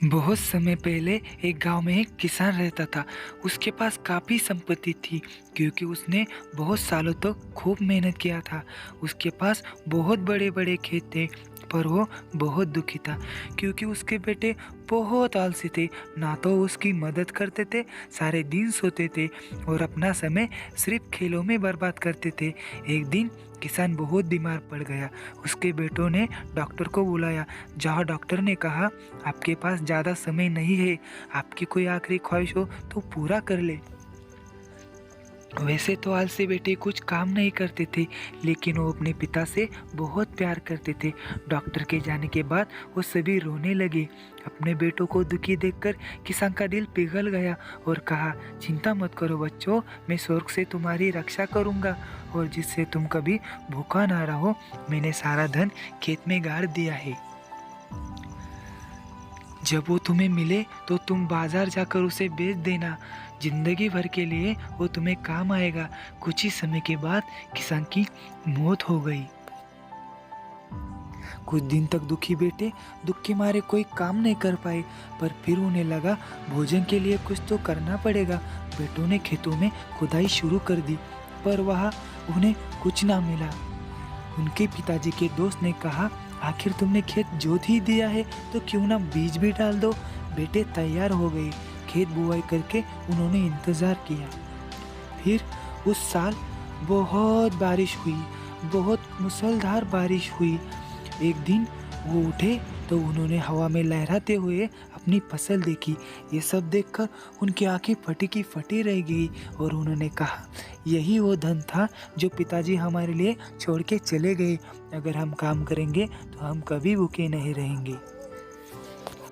बहुत समय पहले एक गांव में एक किसान रहता था। उसके पास काफ़ी संपत्ति थी क्योंकि उसने बहुत सालों तक खूब मेहनत किया था। उसके पास बहुत बड़े बड़े खेत थे, पर वो बहुत दुखी था क्योंकि उसके बेटे बहुत आलसी थे। ना तो उसकी मदद करते थे, सारे दिन सोते थे और अपना समय सिर्फ खेलों में बर्बाद करते थे। एक दिन किसान बहुत बीमार पड़ गया। उसके बेटों ने डॉक्टर को बुलाया। जहाँ डॉक्टर ने कहा, आपके पास ज़्यादा समय नहीं है, आपकी कोई आखिरी ख्वाहिश हो तो पूरा कर ले। वैसे तो आलसी बेटे कुछ काम नहीं करते थे, लेकिन वो अपने पिता से बहुत प्यार करते थे। डॉक्टर के जाने के बाद वो सभी रोने लगे। अपने बेटों को दुखी देखकर किसान का दिल पिघल गया और कहा, चिंता मत करो बच्चों, मैं स्वर्ग से तुम्हारी रक्षा करूंगा और जिससे तुम कभी भूखा ना रहो। मैंने सारा धन खेत में गाड़ दिया है। जब वो तुम्हें मिले तो तुम बाजार जाकर उसे बेच देना। जिंदगी भर के लिए वो तुम्हें काम आएगा। कुछ ही समय के बाद किसान की मौत हो गई। कुछ दिन तक दुखी बेटे दुख के मारे कोई काम नहीं कर पाए, पर फिर उन्हें लगा भोजन के लिए कुछ तो करना पड़ेगा। बेटों ने खेतों में खुदाई शुरू कर दी, पर वहाँ उन्हें कुछ ना मिला। उनके पिताजी के दोस्त ने कहा, आखिर तुमने खेत जोत ही दिया है तो क्यों ना बीज भी डाल दो। बेटे तैयार हो गए। खेत बुआई करके उन्होंने इंतजार किया। फिर उस साल बहुत बारिश हुई, बहुत मूसलाधार बारिश हुई। एक दिन वो उठे तो उन्होंने हवा में लहराते हुए अपनी फसल देखी। ये सब देखकर उनकी आंखें फटी की फटी रह गई और उन्होंने कहा, यही वो धन था जो पिताजी हमारे लिए छोड़ के चले गए। अगर हम काम करेंगे तो हम कभी भूखे नहीं रहेंगे।